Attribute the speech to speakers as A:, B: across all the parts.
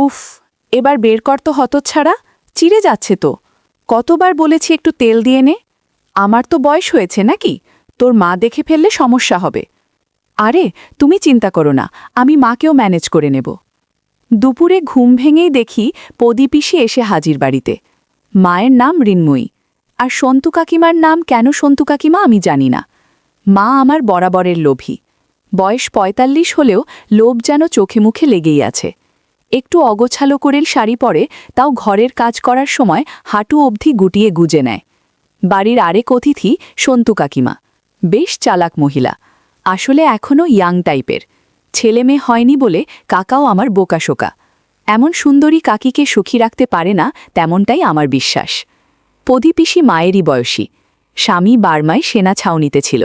A: উফ, এবার বের কর তো হতচ্ছাড়া, চিড়ে যাচ্ছে তো। কতবার বলেছি একটু তেল দিয়ে নে। আমার তো বয়স হয়েছে নাকি, তোর মা দেখে ফেললে সমস্যা হবে। আরে তুমি চিন্তা করো না, আমি মাকেও ম্যানেজ করে নেব। দুপুরে ঘুম ভেঙেই দেখি পদীপিসি এসে হাজির বাড়িতে। মায়ের নাম ঋন্ময়ী, আর সন্তু কাকিমার নাম কেন সন্তু কাকিমা আমি জানি না। মা আমার বরাবরের লোভী। বয়স ৪৫ হলেও লোভ যেন চোখে মুখে লেগেই আছে। একটু অগোছালো করেল শাড়ি পরে, তাও ঘরের কাজ করার সময় হাঁটু অবধি গুটিয়ে গুজে নেয়। বাড়ির আরেক অতিথি সন্তু কাকিমা, বেশ চালাক মহিলা, আসলে এখনও ইয়াং টাইপের। ছেলে মেয়ে হয়নি বলে কাকাও আমার বোকাশোকা। এমন সুন্দরী কাকিকে সুখী রাখতে পারে না, তেমনটাই আমার বিশ্বাস। পদীপিসি মায়েরই বয়সী, স্বামী বার্মায় সেনা ছাউনিতে ছিল,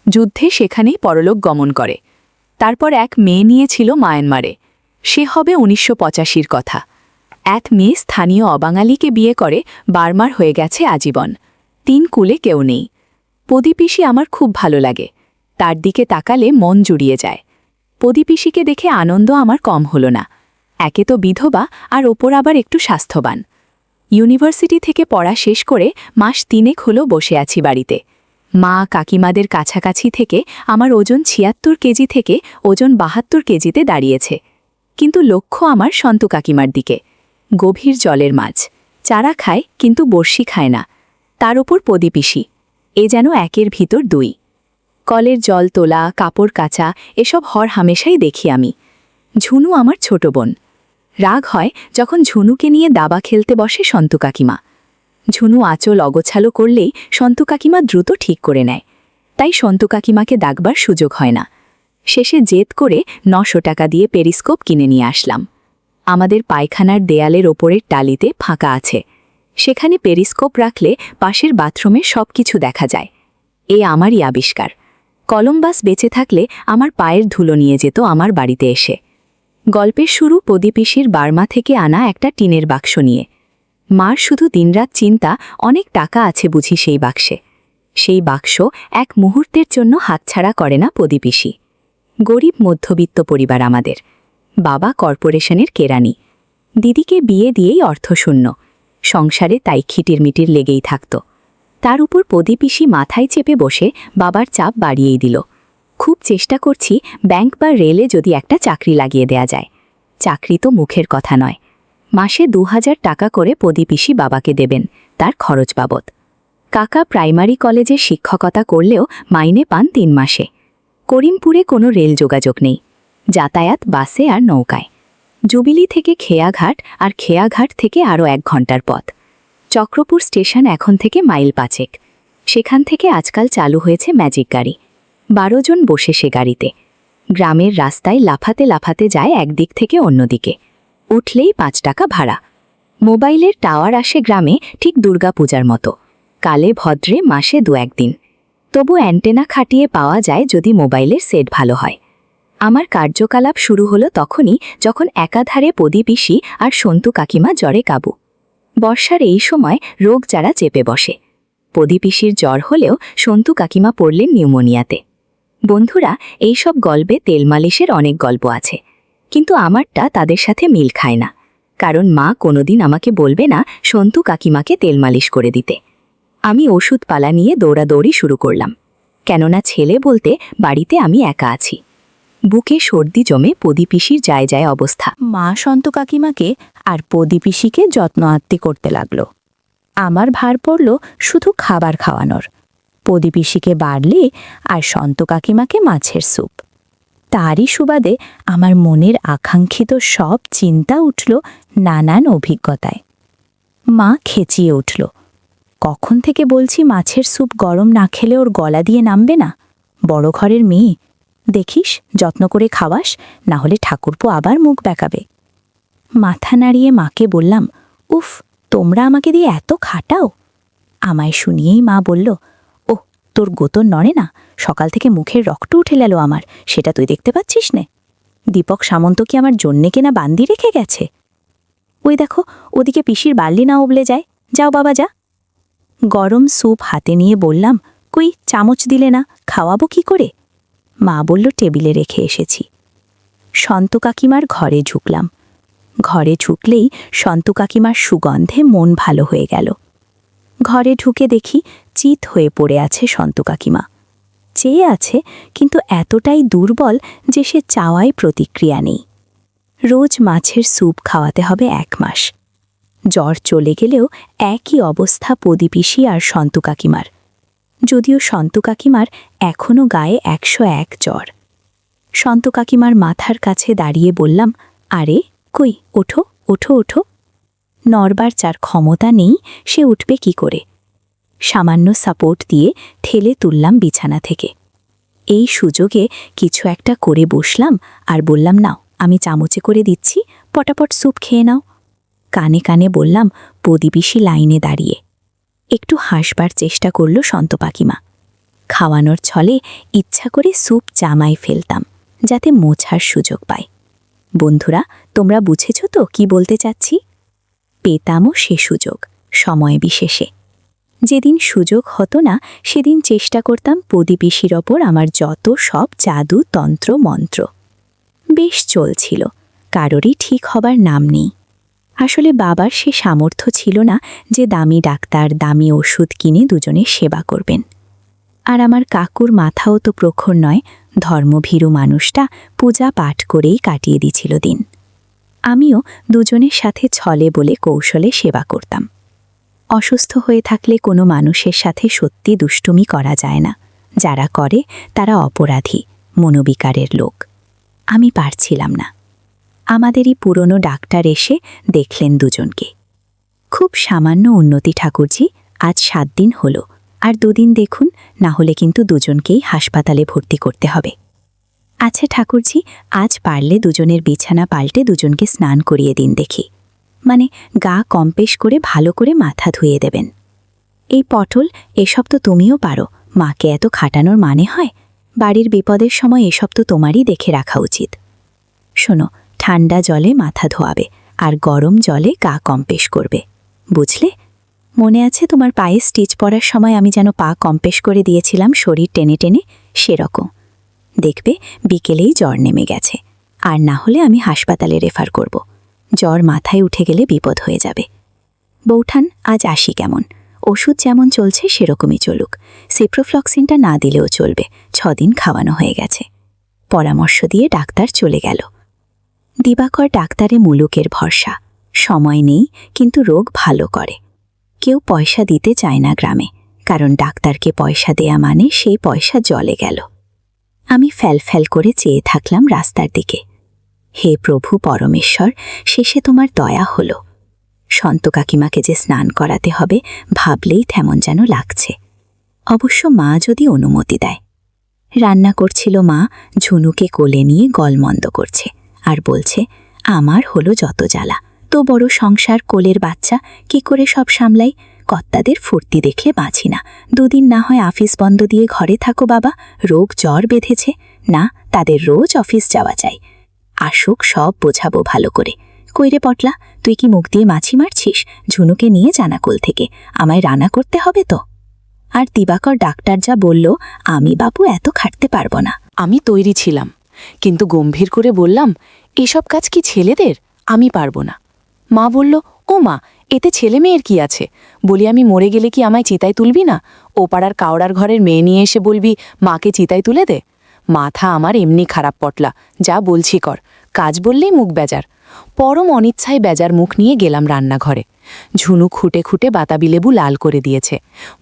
A: যুদ্ধে সেখানেই পরলোক গমন করে। তারপর এক মেয়ে নিয়েছিল মায়ানমারে, সে হবে ১৯৮৫-র কথা। এক মেয়ে স্থানীয় অবাঙালিকে বিয়ে করে বার্মার হয়ে গেছে আজীবন। ৩ কুলে কেউ নেই। পদীপিসি আমার খুব ভালো লাগে, তার দিকে তাকালে মন জুড়িয়ে যায়। পদীপিসিকে দেখে আনন্দ আমার কম হলো না। একে তো বিধবা, আর ওপর আবার একটু স্বাস্থ্যবান। ইউনিভার্সিটি থেকে পড়া শেষ করে মাস ৩ হলো বসে আছি বাড়িতে। মা কাকিমাদের কাছাকাছি থেকে আমার ওজন ৭৬ কেজি থেকে ওজন ৭২ কেজিতে দাঁড়িয়েছে। কিন্তু লক্ষ্য আমার সন্তু কাকিমার দিকে। গভীর জলের মাছ, চারা খায় কিন্তু বড়শি খায় না। তার ওপর পদীপিসি, এ যেন একের ভিতর দুই। কলের জল তোলা, কাপড় কাচা, এসব হর হামেশাই দেখি আমি। ঝুনু আমার ছোট বোন। রাগ হয় যখন ঝুনুকে নিয়ে দাবা খেলতে বসে সন্তু কাকিমা। ঝুনু আঁচল অগোছালো করলেই সন্তু কাকিমা দ্রুত ঠিক করে নেয়, তাই সন্তু কাকিমাকে ডাকবার সুযোগ হয় না। শেষে জেদ করে ৯০০ টাকা দিয়ে পেরিস্কোপ কিনে নিয়ে আসলাম। আমাদের পায়খানার দেয়ালের ওপরের টালিতে ফাঁকা আছে, সেখানে পেরিস্কোপ রাখলে পাশের বাথরুমে সব কিছু দেখা যায়। এ আমারই আবিষ্কার। কলম্বাস বেঁচে থাকলে আমার পায়ের ধুলো নিয়ে যেত আমার বাড়িতে এসে। গল্পের শুরু পদীপিসির বার্মা থেকে আনা একটা টিনের বাক্স নিয়ে। মার শুধু দিনরাত চিন্তা, অনেক টাকা আছে বুঝি সেই বাক্সে। সেই বাক্স এক মুহূর্তের জন্য হাতছাড়া করে না পদীপিসি। গরিব মধ্যবিত্ত পরিবার আমাদের। বাবা কর্পোরেশনের কেরানি, দিদিকে বিয়ে দিয়েই অর্থশূন্য। সংসারে তাই খিটিরমিটির লেগেই থাকত। তার উপর পদীপিসি মাথায় চেপে বসে বাবার চাপ বাড়িয়েই দিল। খুব চেষ্টা করছি ব্যাংক বা রেলে যদি একটা চাকরি লাগিয়ে দেয়া যায়। চাকরি তো মুখের কথা নয়। মাসে ২০০০ টাকা করে পদীপিসি বাবাকে দেবেন, তার খরচ বাবদ। কাকা প্রাইমারি কলেজে শিক্ষকতা করলেও মাইনে পান ৩ মাসে। করিমপুরে কোনো রেল যোগাযোগ নেই, যাতায়াত বাসে আর নৌকায়। জুবিলি থেকে খেয়াঘাট, আর খেয়াঘাট থেকে আরও ১ ঘন্টার পথ। চক্রপুর স্টেশন এখন থেকে মাইল ৫। সেখান থেকে আজকাল চালু হয়েছে ম্যাজিক গাড়ি। ১২ জন বসে সে গাড়িতে। গ্রামের রাস্তায় লাফাতে লাফাতে যায় একদিক থেকে অন্যদিকে। উঠলেই ৫ টাকা ভাড়া। মোবাইলের টাওয়ার আসে গ্রামে ঠিক দুর্গাপূজার মতো, কালে ভদ্রে মাসে ২-১ দিন। তবু অ্যান্টেনা খাটিয়ে পাওয়া যায় যদি মোবাইলের সেট ভালো হয়। আমার কার্যকলাপ শুরু হলো তখনই যখন একাধারে পদীপিসি আর সন্তু কাকিমা জ্বরে কাবু। বর্ষার এই সময় রোগ যারা চেপে বসে। পদীপিসির জ্বর হলেও সন্তু কাকিমা পড়লেন নিউমোনিয়াতে। বন্ধুরা, এইসব গল্পে তেল মালিশের অনেক গল্প আছে, কিন্তু আমারটা তাদের সাথে মিল খায় না। কারণ মা কোনোদিন আমাকে বলবে না সন্তু কাকিমাকে তেল মালিশ করে দিতে। আমি ওষুধপালা নিয়ে দৌড়াদৌড়ি শুরু করলাম, কেননা ছেলে বলতে বাড়িতে আমি একা আছি। বুকে সর্দি জমে পদীপিসির যায় যায় অবস্থা।
B: মা সন্তু কাকিমাকে আর পদীপিসিকে যত্ন আত্তি করতে লাগল। আমার ভার পড়ল শুধু খাবার খাওয়ানোর। পদীপিসিকে বাড়লে আর সন্তু কাকিমাকে মাছের স্যুপ। তারই সুবাদে আমার মনের আকাঙ্ক্ষিত সব চিন্তা উঠল নানান অভিজ্ঞতায়। মা খেচিয়ে উঠল, কখন থেকে বলছি মাছের স্যুপ গরম না খেলে ওর গলা দিয়ে নামবে না। বড় ঘরের মেয়ে, দেখিস যত্ন করে খাওয়াস, না হলে ঠাকুরপো আবার মুখ বেঁকাবে। মাথা নাড়িয়ে মাকে বললাম, উফ, তোমরা আমাকে দিয়ে এত খাটাও। আমায় শুনিয়েই মা বলল, ও তোর গোতর নড়ে না, সকাল থেকে মুখের রক্ত উঠে গেল আমার, সেটা তুই দেখতে পাচ্ছিস নে? দীপক সামন্ত কি আমার জন্যে কেনা বান্দি রেখে গেছে? ওই দেখো ওদিকে পিসির বাল্লি না উবলে যায়, যাও বাবা যা। গরম স্যুপ হাতে নিয়ে বললাম, কই চামচ দিলে না, খাওয়াবো কি করে? মা বলল টেবিলে রেখে এসেছি। সন্তু কাকিমার ঘরে ঢুকলাম। ঘরে ঢুকলেই সন্তু কাকিমার সুগন্ধে মন ভালো হয়ে গেল। ঘরে ঢুকে দেখি চিত হয়ে পড়ে আছে সন্তু কাকিমা। চেয়ে আছে, কিন্তু এতটাই দুর্বল যে সে চাওয়ায় প্রতিক্রিয়া নেই। রোজ মাছের স্যুপ খাওয়াতে হবে 1 মাস। জ্বর চলে গেলেও একই অবস্থা প্রদীপিসি আর সন্তু কাকিমার, যদিও সন্তু কাকিমার এখনও গায়ে 101 জ্বর। সন্তু কাকিমার মাথার কাছে দাঁড়িয়ে বললাম, আরে কই, ওঠো ওঠো ওঠো। নড়বার যার ক্ষমতা নেই সে উঠবে কি করে? সামান্য সাপোর্ট দিয়ে ঠেলে তুললাম বিছানা থেকে। এই সুযোগে কিছু একটা করে বসলাম আর বললাম, নাও আমি চামচে করে দিচ্ছি, পটাপট স্যুপ খেয়ে নাও। কানে কানে বললাম, প্রদীপিসি লাইনে দাঁড়িয়ে। একটু হাসবার চেষ্টা করল সন্তু কাকিমা। খাওয়ানোর ছলে ইচ্ছা করে স্যুপ জামায় ফেলতাম, যাতে মোছার সুযোগ পায়। বন্ধুরা, তোমরা বুঝেছ তো কি বলতে চাচ্ছি? পেতামও সে সুযোগ, সময় বিশেষে। যেদিন সুযোগ হতো না সেদিন চেষ্টা করতাম প্রদীপিসির ওপর আমার যত সব জাদু তন্ত্র মন্ত্র। বেশ চলছিল, কারোরই ঠিক হবার নাম নেই। আসলে বাবার সে সামর্থ্য ছিল না যে দামি ডাক্তার, দামি ওষুধ কিনে দুজনের সেবা করবেন। আর আমার কাকুর মাথাও তো প্রখর নয়, ধর্মভীরু মানুষটা পূজা পাঠ করেই কাটিয়ে দিছিল দিন। আমিও দুজনের সাথে ছলে বলে কৌশলে সেবা করতাম। অসুস্থ হয়ে থাকলে কোনো মানুষের সাথে সত্যি দুষ্টুমি করা যায় না। যারা করে তারা অপরাধী, মনোবিকারের লোক। আমি পারছিলাম না। আমাদেরই পুরনো ডাক্তার এসে দেখলেন দুজনকে। খুব সামান্য উন্নতি ঠাকুরজি, আজ 7 দিন হলো, আর 2 দিন দেখুন, না হলে কিন্তু দুজনকেই হাসপাতালে ভর্তি করতে হবে। আচ্ছা ঠাকুরজি, আজ পারলে দুজনের বিছানা পাল্টে দুজনকে স্নান করিয়ে দিন দেখি। মানে গা কম্পেশ করে ভালো করে মাথা ধুয়ে দেবেন। এই পটল, এসব তো তুমিও পারো, মাকে এত খাটানোর মানে হয়? বাড়ির বিপদের সময় এসব তো তোমারই দেখে রাখা উচিত। শোনো, ঠান্ডা জলে মাথা ধোয়াবে আর গরম জলে গা কম্পেশ করবে, বুঝলে? মনে আছে তোমার পায়ে স্টিচ পরার সময় আমি যেন পা কম্পেশ করে দিয়েছিলাম শরীর টেনে টেনে? সেরকম। দেখবে বিকেলেই জ্বর নেমে গেছে, আর না হলে আমি হাসপাতালে রেফার করব। জ্বর মাথায় উঠে গেলে বিপদ হয়ে যাবে। বৌঠান, আজ আসি কেমন? ওষুধ যেমন চলছে সেরকমই চলুক। সিপ্রোফ্লক্সিনটা না দিলেও চলবে, 6 দিন খাওয়ানো হয়ে গেছে। পরামর্শ দিয়ে ডাক্তার চলে গেল। দিবাকর ডাক্তারে মুলুকের ভরসা। সময় নেই, কিন্তু রোগ ভালো করে। কেউ পয়সা দিতে চায় না গ্রামে, কারণ ডাক্তারকে পয়সা দেয়া মানে সেই পয়সা জলে গেল। আমি ফ্যাল করে চেয়ে থাকলাম রাস্তার দিকে। হে প্রভু পরমেশ্বর, শেষে তোমার দয়া হলো। সন্তু কাকিমাকে যে স্নান করাতে হবে ভাবলেই তেমন যেন লাগছে। অবশ্য মা যদি অনুমতি দেয়। রান্না করছিল মা, ঝুনুকে কোলে নিয়ে গলমন্দ করছে আর বলছে, আমার হলো যত জ্বালা, তো বড় সংসার, কোলের বাচ্চা, কি করে সব সামলাই? কর্তাদের ফুর্তি দেখলে বাঁচি না। 2 দিন না হয় অফিস বন্ধ দিয়ে ঘরে থাকো বাবা, রোগ জ্বর বেঁধেছে না, তাদের রোজ অফিস যাওয়া চাই। আসুক, সব বোঝাবো ভালো করে। কইরে পটলা, তুই কি মুখ দিয়ে মাছি মারছিস? ঝুনুকে নিয়ে জানাকুল থেকে, আমায় রান্না করতে হবে তো। আর দিবাকর ডাক্তার যা বলল, আমি বাপু এত খাটতে পারবো না।
A: আমি তৈরি ছিলাম, কিন্তু গম্ভীর করে বললাম, এসব কাজ কি ছেলেদের? আমি পারবো না। মা বলল, ও মা, এতে ছেলে মেয়ের কি আছে? বলি, আমি মরে গেলে কি আমায় চিতায় তুলবি না? ও পাড়ার কাওড়ার ঘরের মেয়ে নিয়ে এসে বলবি মাকে চিতায় তুলে দে? মাথা আমার এমনি খারাপ পটলা, যা বলছি কর। কাজ বললেই মুখ বেজার। পরম অনিচ্ছায় বেজার মুখ নিয়ে গেলাম রান্নাঘরে। ঝুনু খুঁটে খুঁটে বাতাবি লেবু লাল করে দিয়েছে,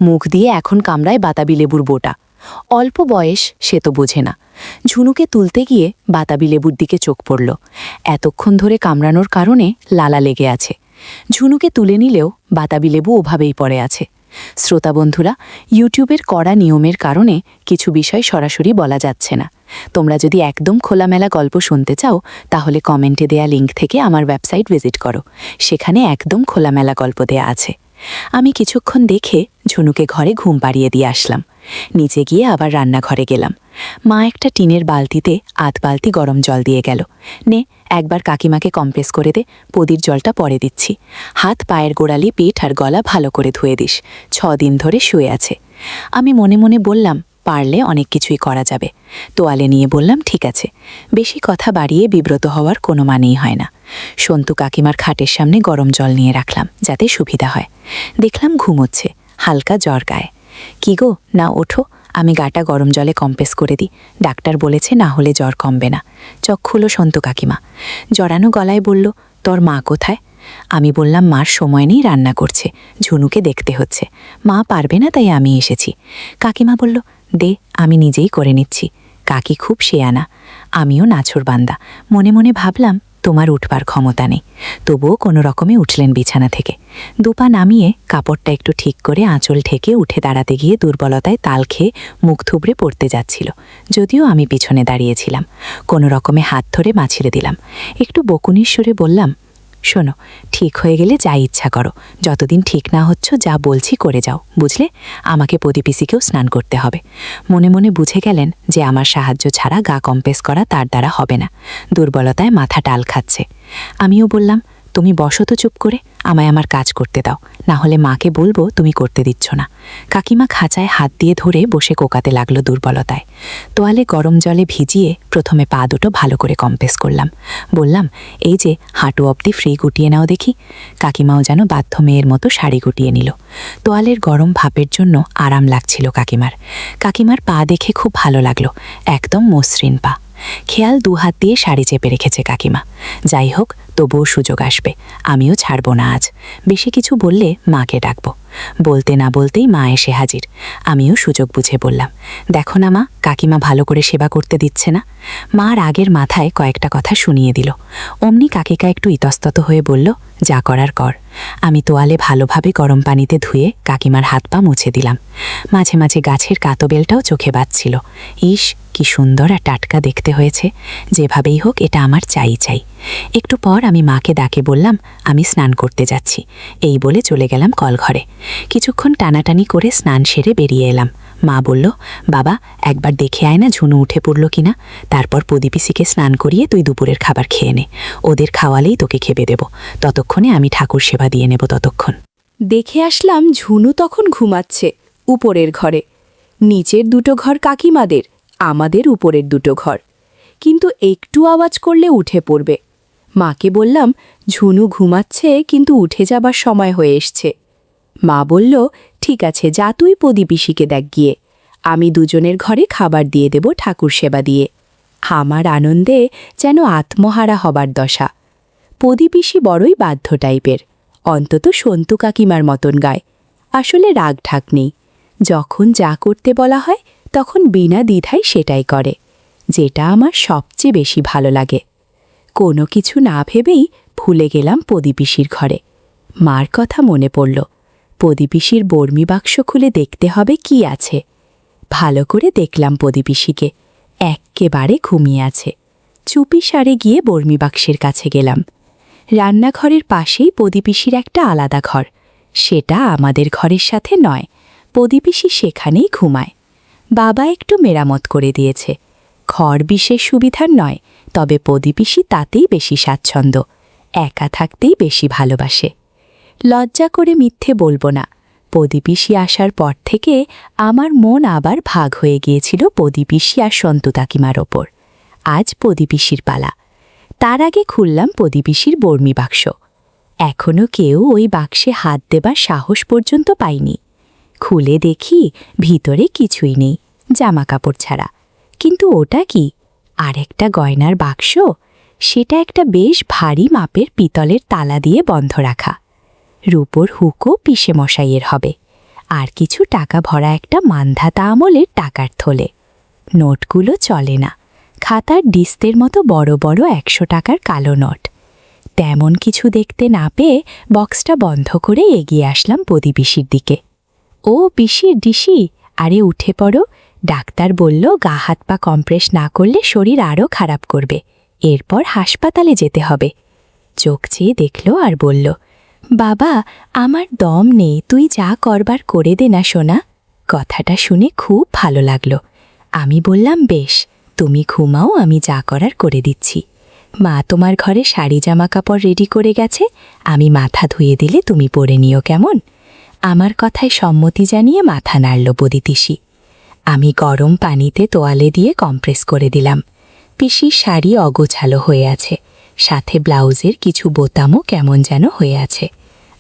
A: মুখ দিয়ে এখন কামড়ায় বাতাবি লেবুর বোটা। অল্প বয়স, সে তো বোঝে না। ঝুনুকে তুলতে গিয়ে বাতাবি লেবুর দিকে চোখ পড়ল। এতক্ষণ ধরে কামড়ানোর কারণে লালা লেগে আছে। ঝুনুকে তুলে নিলেও বাতাবি লেবু ওভাবেই পড়ে আছে। শ্রোতা বন্ধুরা, ইউটিউবের কড়া নিয়মের কারণে কিছু বিষয় সরাসরি বলা যাচ্ছে না। তোমরা যদি একদম খোলামেলা গল্প শুনতে চাও, তাহলে কমেন্টে দেয়া লিঙ্ক থেকে আমার ওয়েবসাইট ভিজিট করো, সেখানে একদম খোলামেলা গল্প দেয়া আছে। আমি কিছুক্ষণ দেখে ঝুনুকে ঘরে ঘুম পাড়িয়ে দিয়ে আসলাম। নিচে গিয়ে আবার রান্নাঘরে গেলাম। মা একটা টিনের বালতিতে 8 বালতি গরম জল দিয়ে গেল। নে, একবার কাকিমাকে কম্প্রেস করে দে, পদির জলটা পরে দিচ্ছি। হাত পায়ের গোড়ালি, পেট আর গলা ভালো করে ধুয়ে দিস, 6 দিন ধরে শুয়ে আছে। আমি মনে মনে বললাম,
B: পারলে অনেক কিছুই করা যাবে। তোয়ালে নিয়ে বললাম ঠিক আছে। বেশি কথা বাড়িয়ে বিব্রত হওয়ার কোনো মানেই হয় না। সন্তু কাকিমার খাটের সামনে গরম জল নিয়ে রাখলাম যাতে সুবিধা হয়। দেখলাম ঘুমোচ্ছে, হালকা জ্বর গায়ে। কি গো, না ওঠো, আমি গাটা গরম জলে কম্প্রেস করে দিই। ডাক্তার বলেছে না হলে জ্বর কমবে না। চোখ খুলো সন্তু কাকিমা। জড়ানো গলায় বলল, তোর মা কোথায়? আমি বললাম মার সময় নেই, রান্না করছে, ঝুনুকে দেখতে হচ্ছে, মা পারবে না তাই আমি এসেছি। কাকিমা বলল, দে, আমি নিজেই করে নিচ্ছি। কাকি খুব শেয়ানা, আমিও নাছোড়বান্দা। মনে মনে ভাবলাম তোমার উঠবার ক্ষমতা নেই। তবুও কোনো রকমে উঠলেন বিছানা থেকে। দুপা নামিয়ে কাপড়টা একটু ঠিক করে আঁচল ঠেকে উঠে দাঁড়াতে গিয়ে দুর্বলতায় তাল খেয়ে মুখ থুবড়ে পড়তে যাচ্ছিল। যদিও আমি পিছনে দাঁড়িয়েছিলাম। কোনো রকমে হাত ধরে মাছিরে দিলাম। একটু বকুনির সুরে বললাম, শোনো, ঠিক হয়ে গেলে যা ইচ্ছা করো, যতদিন ঠিক না হচ্ছ যা বলছি করে যাও, বুঝলে? আমাকে প্রদীপিসিকেও স্নান করতে হবে। মনে মনে বুঝে গেলেন যে আমার সাহায্য ছাড়া গা কম্প্রেস করা তার দ্বারা হবে না। দুর্বলতায় মাথা টাল খাচ্ছে। আমিও বললাম, তুমি বসো তো চুপ করে, আমায় আমার কাজ করতে দাও, না হলে মাকে বলবো তুমি করতে দিচ্ছ না। কাকিমা খাঁচায় হাত দিয়ে ধরে বসে কোকাতে লাগলো দুর্বলতায়। তোয়ালে গরম জলে ভিজিয়ে প্রথমে পা দুটো ভালো করে কম্প্রেস করলাম। বললাম, এই যে হাঁটু অবধি ফ্রি গুটিয়ে নাও দেখি। কাকিমাও যেন বাধ্য মেয়ের মতো শাড়ি গুটিয়ে নিল। তোয়ালের গরম ভাপের জন্য আরাম লাগছিল কাকিমার। কাকিমার পা দেখে খুব ভালো লাগলো, একদম মসৃণ পা। খেয়াল দুহাত দিয়ে শাড়ি চেপে রেখেছে কাকিমা। যাই হোক, তবুও সুযোগ আসবে, আমিও ছাড়ব না আজ। বেশি কিছু বললে মাকে ডাকব। বলতে না বলতেই মা এসে হাজির। আমিও সুযোগ বুঝে বললাম, দেখো না মা, কাকিমা ভালো করে সেবা করতে দিচ্ছে না। মার আগের মাথায় কয়েকটা কথা শুনিয়ে দিল। অমনি কাকিকা একটু ইতস্তত হয়ে বলল, যা করার কর। আমি তোয়ালে ভালোভাবে গরম পানিতে ধুয়ে কাকিমার হাত পা মুছে দিলাম। মাঝে মাঝে গাছের কাতবেলটাও চোখে বাজছিল। ইস, কি সুন্দর আর টাটকা দেখতে হয়েছে। যেভাবেই হোক এটা আমার চাই। একটু পর আমি মাকে ডাকে বললাম, আমি স্নান করতে যাচ্ছি। এই বলে চলে গেলাম কলঘরে। কিছুক্ষণ টানাটানি করে স্নান সেরে বেরিয়ে এলাম। মা বলল, বাবা একবার দেখে আয় না ঝুনু উঠে পড়ল কিনা। তারপর প্রদীপিসিকে স্নান করিয়ে তুই দুপুরের খাবার খেয়ে নে। ওদের খাওয়ালেই তোকে খেবে দেব। ততক্ষণে আমি ঠাকুর সেবা দিয়ে নেব ততক্ষণ।
A: দেখে আসলাম ঝুনু তখন ঘুমাচ্ছে উপরের ঘরে। নিচের দুটো ঘর কাকিমাদের, আমাদের উপরের দুটো ঘর। কিন্তু একটু আওয়াজ করলে উঠে পড়বে। মাকে বললাম, ঝুনু ঘুমাচ্ছে কিন্তু উঠে যাবার সময় হয়ে এসছে। মা বলল, ঠিক আছে, যা তুই প্রদীপিসিকে দেখ গিয়ে। আমি দুজনের ঘরে খাবার দিয়ে দেব ঠাকুর সেবা দিয়ে। আমার আনন্দে যেন আত্মহারা হবার দশা। প্রদীপিসি বড়ই বাধ্য টাইপের, অন্তত সন্তু কাকিমার মতন গায়। আসলে রাগ ঢাক নেই, যখন যা করতে বলা হয় তখন বিনা দ্বিধায় সেটাই করে, যেটা আমার সবচেয়ে বেশি ভালো লাগে। কোনো কিছু না ভেবেই ভুলে গেলাম প্রদীপিসির ঘরে। মার কথা মনে পড়ল। প্রদীপিসির বর্মি বাক্স খুলে দেখতে হবে কি আছে। ভালো করে দেখলাম প্রদীপিসিকে, এক্কেবারে ঘুমিয়ে আছে। চুপি সারে গিয়ে বর্মি বাক্সের কাছে গেলাম। রান্নাঘরের পাশেই প্রদীপিসির একটা আলাদা ঘর, সেটা আমাদের ঘরের সাথে নয়। প্রদীপিসি সেখানেই ঘুমায়। বাবা একটু মেরামত করে দিয়েছে। ঘর বিশেষ সুবিধার নয়, তবে প্রদীপিসি তাতেই বেশি স্বাচ্ছন্দ্য, একা থাকতেই বেশি ভালোবাসে। লজ্জা করে মিথ্যে বলবো না, প্রদীপিসি আসার পর থেকে আমার মন আবার ভাগ হয়ে গিয়েছিল প্রদীপিসি আর সন্তু কাকিমার ওপর। আজ প্রদীপিসির পালা। তার আগে খুললাম প্রদীপিসির বর্মি বাক্স। এখনও কেউ ওই বাক্সে হাত দেবার সাহস পর্যন্ত পায়নি। খুলে দেখি ভিতরে কিছুই নেই, জামা কাপড় ছাড়া। কিন্তু ওটা কি? আর একটা গয়নার বাক্স। সেটা একটা বেশ ভারী মাপের পিতলের তালা দিয়ে বন্ধ রাখা। রূপোর হুকো পিসে মশাইয়ের হবে। আর কিছু টাকা ভরা একটা মান্ধাতা আমলের টাকার থলে। নোটগুলো চলে না, খাতার ডিস্তের মতো বড় বড় 100 টাকার কালো নোট। তেমন কিছু দেখতে না পেয়ে বক্সটা বন্ধ করে এগিয়ে আসলাম প্রদীপিসির দিকে। ও পিসির ডিসি, আরে উঠে পড়ো। ডাক্তার বলল গা হাত পা কম্প্রেস না করলে শরীর আরও খারাপ করবে, এরপর হাসপাতালে যেতে হবে। চোখ চেয়ে দেখল আর বলল, বাবা আমার দম নেই, তুই যা করবার করে দে না সোনা। কথাটা শুনে খুব ভালো লাগলো। আমি বললাম, বেশ, তুমি ঘুমাও, আমি যা করার করে দিচ্ছি। মা তোমার ঘরে শাড়ি জামা কাপড় রেডি করে গেছে, আমি মাথা ধুয়ে দিলে তুমি পরে নিও, কেমন? আমার কথায় সম্মতি জানিয়ে মাথা নাড়ল প্রদীপিসি।
B: আমি গরম পানিতে তোয়ালে দিয়ে কম্প্রেস করে দিলাম। পিসির শাড়ি অগোছালো হয়ে আছে, সাথে ব্লাউজের কিছু বোতামও কেমন যেন হয়ে আছে।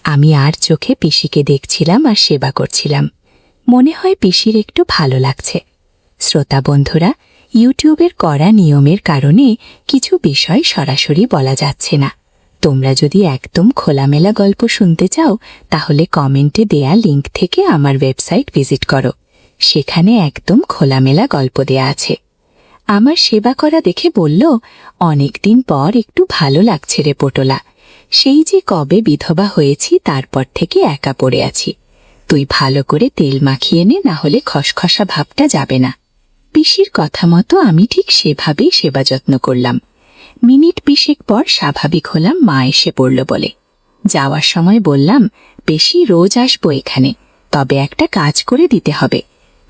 B: আমি আর চোখে পিসিকে দেখছিলাম আর সেবা করছিলাম। মনে হয় পিসির একটু ভালো লাগছে। শ্রোতা বন্ধুরা, ইউটিউবের কড়া নিয়মের কারণে কিছু বিষয় সরাসরি বলা যাচ্ছে না। তোমরা যদি একদম খোলামেলা গল্প শুনতে চাও, তাহলে কমেন্টে দেয়া লিংক থেকে আমার ওয়েবসাইট ভিজিট করো। সেখানে একদম খোলামেলা গল্প দেয়া আছে। আমার সেবা করা দেখে বলল, অনেকদিন পর একটু ভালো লাগছে রে পটোলা। সেই যে কবে বিধবা হয়েছি তারপর থেকে একা পড়ে আছি। তুই ভালো করে তেল মাখিয়ে নে, না হলে খসখসা ভাবটা যাবে না। পিসির কথা মতো আমি ঠিক সেভাবেই সেবা যত্ন করলাম। মিনিট 20 পর স্বাভাবিক হলাম মা এসে পড়ল বলে। যাওয়ার সময় বললাম, পিসি রোজ আসবো এখানে, তবে একটা কাজ করে দিতে হবে।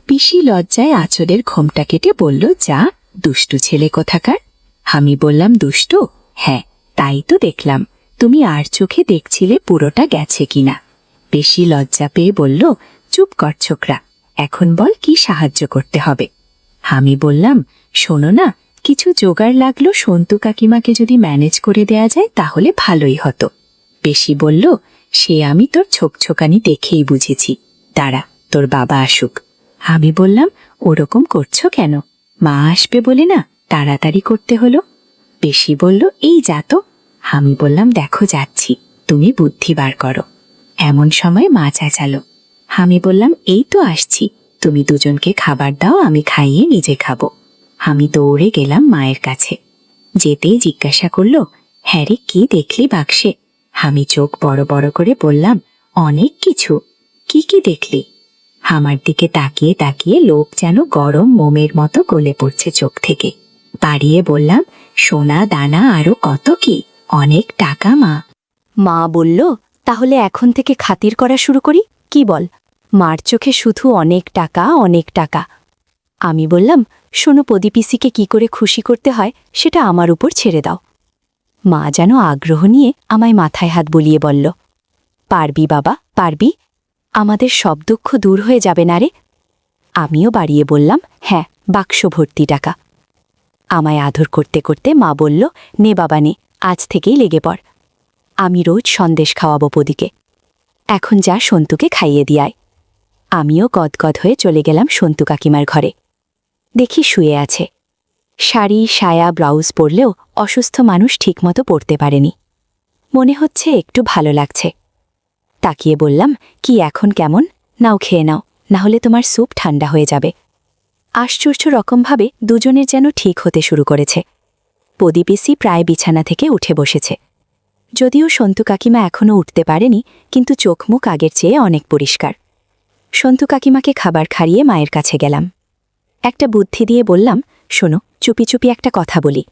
B: পিসি লজ্জায় আঁচলের ঘোমটা কেটে বলল, যা দুষ্টু ছেলে কোথাকার। আমি বললাম, দুষ্টু? হ্যাঁ, তাই তো দেখলাম। তুমি আর চোখে দেখছিলে পুরোটা গেছে কিনা। পিসি লজ্জা পেয়ে বলল, চুপ কর ছোকরা, এখন বল কি সাহায্য করতে হবে। আমি বললাম, শোনো না, কিছু জোগাড় লাগলো সন্তু কাকিমাকে যদি ম্যানেজ করে দেয়া যায় তাহলে ভালোই হতো। পিসি বলল, সে আমি তোর ছোকছোকানি দেখেই বুঝেছি, দাঁড়া তোর বাবা আসুক। আমি বললাম, ওরকম করছো কেন? মা আসবে বলে না তাড়াতাড়ি করতে হলো। পিসি বলল, এই যা তো। আমি বললাম, দেখো যাচ্ছি, তুমি বুদ্ধি বার করো। এমন সময় মা চেঁচালো। আমি বললাম, এই তো আসছি, তুমি দুজনকে খাবার দাও, আমি খাইয়ে নিজে খাবো। আমি দৌড়ে গেলাম মায়ের কাছে। যেতেই জিজ্ঞাসা করলো, হ্যাঁ রে, কি দেখলি বাক্সে? আমি চোখ বড় বড় করে বললাম, অনেক কিছু। কি কি দেখলি? আমার দিকে তাকিয়ে তাকিয়ে লোক যেন গরম মোমের মতো গলে পড়ছে চোখ থেকে। বাড়িয়ে বললাম, সোনা দানা আরো কত কি, অনেক টাকা মা।
A: মা বলল, তাহলে এখন থেকে খাতির করা শুরু করি, কি বল? মার চোখে শুধু অনেক টাকা, অনেক টাকা। আমি বললাম, শোনো, পদিপিসিকে কি করে খুশি করতে হয় সেটা আমার উপর ছেড়ে দাও। মা যেন আগ্রহ নিয়ে আমায় মাথায় হাত বুলিয়ে বলল, পারবি বাবা, পারবি। আমাদের সব দুঃখ দূর হয়ে যাবে না রে। আমিও বাড়িয়ে বললাম, হ্যাঁ, বাক্স ভর্তি টাকা। আমায় আদর করতে করতে মা বলল, নে বাবা নে, আজ থেকেই লেগে পড়। আমি রোজ সন্দেশ খাওয়াবো পদিকে। এখন যা সন্তুকে খাইয়ে দিয়ায়। আমিও গদগদ হয়ে চলে গেলাম সন্তু কাকিমার ঘরে। দেখি শুয়ে আছে। শাড়ি, সায়া, ব্লাউজ পরলেও অসুস্থ মানুষ ঠিকমতো পরতে পারেনি। মনে হচ্ছে একটু ভালো লাগছে। তাকিয়ে বললাম, কি এখন কেমন? নাও খেয়ে নাও, না হলে তোমার স্যুপ ঠান্ডা হয়ে যাবে। আশ্চর্য রকমভাবে দুজনের যেন ঠিক হতে শুরু করেছে। পদিপিসি প্রায় বিছানা থেকে উঠে বসেছে। যদিও সন্তু কাকিমা এখনও উঠতে পারেনি, কিন্তু চোখ মুখ আগের চেয়ে অনেক পরিষ্কার। সন্তু কাকিমাকে খাবার খাইয়ে মায়ের কাছে গেলাম। একটা বুদ্ধি দিয়ে বললাম, শোনো, চুপি চুপি একটা কথা বলি।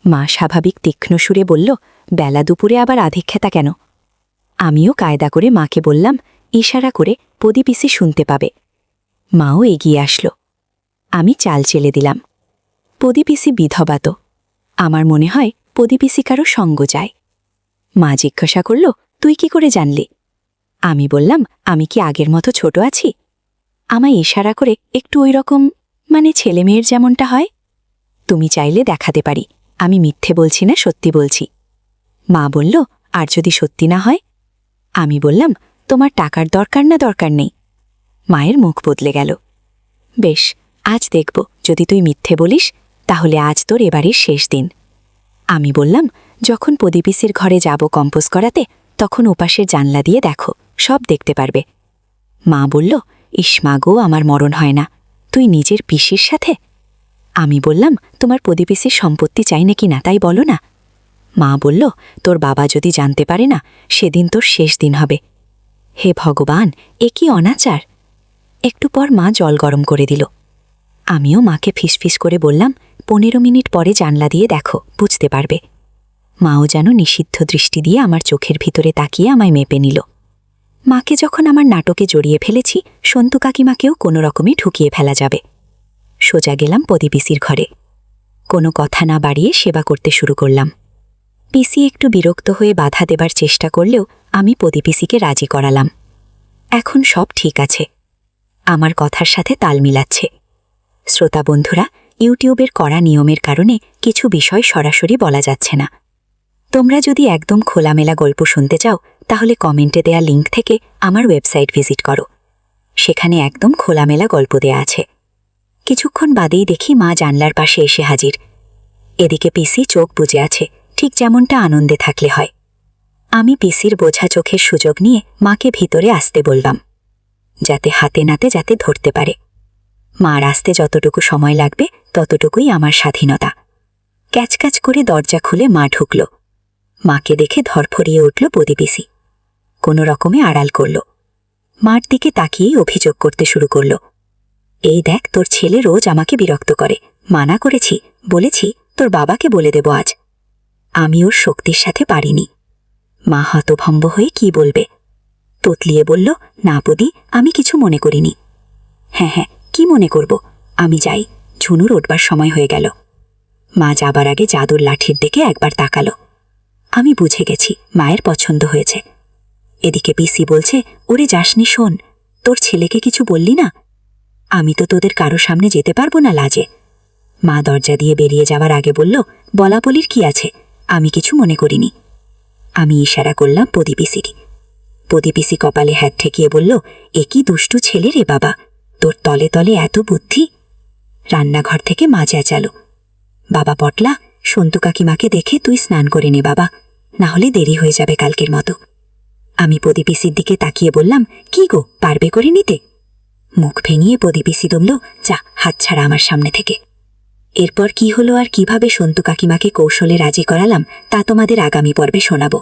A: মা স্বাভাবিক তীক্ষ্ণ সুরে বলল, বেলা দুপুরে আবার আধিক্ষেতা কেন? আমিও কায়দা করে মাকে বললাম, ইশারা করে পদিপিসি শুনতে পাবে। মাও এগিয়ে আসলো। আমি চাল চেলে দিলাম। পদিপিসি বিধবা তো। আমার মনে হয় পদিপিসি কারো সঙ্গ যায়। মা জিজ্ঞাসা করল, তুই কি করে জানলি? আমি বললাম, আমি কি আগের মতো ছোট আছি? আমায় ইশারা করে একটু ওই রকম, মানে ছেলে মেয়ের যেমনটা হয়। তুমি চাইলে দেখাতে পারি আমি মিথ্যে বলছি না, সত্যি বলছি। মা বলল, আর যদি সত্যি না হয়? আমি বললাম, তোমার টাকার দরকার না দরকার নেই। মায়ের মুখ বদলে গেল। বেশ, আজ দেখব, যদি তুই মিথ্যে বলিস তাহলে আজ তোর এবারের শেষ দিন। আমি বললাম, যখন পদিপিসির ঘরে যাব কম্পোজ করাতে, তখন ওপাশের জানলা দিয়ে দেখো, সব দেখতে পারবে। মা বলল, ইসমা গো, আমার মরণ হয় না, তুই নিজের পিসির সাথে? আমি বললাম, তোমার পদিপিসির সম্পত্তি চাই নাকি না তাই বলো না। মা বলল, তোর বাবা যদি জানতে পারে না, সেদিন তোর শেষ দিন হবে। হে ভগবান, এ কি অনাচার! একটু পর মা জল গরম করে দিল। আমিও মাকে ফিসফিস করে বললাম, 15 মিনিট পরে জানলা দিয়ে দেখো, বুঝতে পারবে। মাও যেন নিষিদ্ধ দৃষ্টি দিয়ে আমার চোখের ভিতরে তাকিয়ে আমায় মেপে নিল। মাকে যখন আমার নাটকে জড়িয়ে ফেলেছি, সন্তু কাকিমাকেও কোনো রকমে ঢুকিয়ে ফেলা যাবে। সোজা গেলাম পদিপিসির ঘরে। কোনো কথা না বাড়িয়ে সেবা করতে শুরু করলাম। পিসি একটু বিরক্ত হয়ে বাধা দেবার চেষ্টা করলেও আমি পদিপিসিকে রাজি করালাম। এখন সব ঠিক আছে। আমার কথার সাথে তাল মিলাচ্ছে।
B: শ্রোতা বন্ধুরা, ইউটিউবের কড়া নিয়মের কারণে কিছু বিষয় সরাসরি বলা যাচ্ছে না। তোমরা যদি একদম খোলামেলা গল্প শুনতে চাও তাহলে কমেন্টে দেয়া লিঙ্ক থেকে আমার ওয়েবসাইট ভিজিট করো। সেখানে একদম খোলামেলা গল্প দেয়া আছে। কিছুক্ষণ বাদেই দেখি মা জানলার পাশে এসে হাজির। এদিকে পিসি চোখ বুজে আছে, ঠিক যেমনটা আনন্দে থাকলে হয়। আমি পিসির বোঝা চোখের সুযোগ নিয়ে মাকে ভিতরে আসতে বললাম, যাতে হাতে নাতে যাতে ধরতে পারে। মার আসতে যতটুকু সময় লাগবে ততটুকুই আমার স্বাধীনতা। ক্যাচক্যাচ করে দরজা খুলে মা ঢুকল। মাকে দেখে ধরফরিয়ে উঠল প্রদীপিসি। কোনো রকমে আড়াল করল। মার দিকে তাকিয়েই অভিযোগ করতে শুরু করল, এই দেখ, তোর ছেলে রোজ আমাকে বিরক্ত করে। মানা করেছি, বলেছি তোর বাবাকে বলে দেব আজ। আমি ওর শক্তির সাথে পারিনি। মা হতভম্ব হয়ে কি বলবে, তোতলিয়ে বলল, না বদি, আমি কিছু মনে করিনি। হ্যাঁ হ্যাঁ, কি মনে করব, আমি যাই, ঝুনুর উঠবার সময় হয়ে গেল। মা যাবার আগে জাদুর লাঠির দিকে একবার তাকালো। আমি বুঝে গেছি মায়ের পছন্দ হয়েছে। এদিকে পিসি বলছে, ওরে যাসনি, শোন, তোর ছেলেকে কিছু বললি না? আমি তো তোদের কারো সামনে যেতে পারবো না লাজে। মা দরজা দিয়ে বেরিয়ে যাওয়ার আগে বলল, বলাবলির কি আছে, আমি কিছু মনে করিনি। আমি ইশারা করলাম প্রদীপিসিকে। প্রদীপিসি কপালে হাত ঠেকিয়ে বলল, এ কি দুষ্টু ছেলে রে বাবা, তোর তলে তলে এত বুদ্ধি। রান্নাঘর থেকে মা চেঁচালো, বাবা পটলা, সন্তু কাকিমাকে দেখে তুই স্নান করে নে বাবা, না হলে দেরি হয়ে যাবে কালকের মতো। আমি প্রদীপিসির দিকে তাকিয়ে বললাম, কি গো, পারবে করে নিতে? মুখ ভেঙিয়ে প্রদীপিসি দমল, যা, হাত ছাড়া আমার সামনে থেকে। এরপর কি হলো আর কিভাবে সন্তু কাকিমাকে কৌশলে রাজি করালাম তা তোমাদের আগামী পর্বে শোনাব।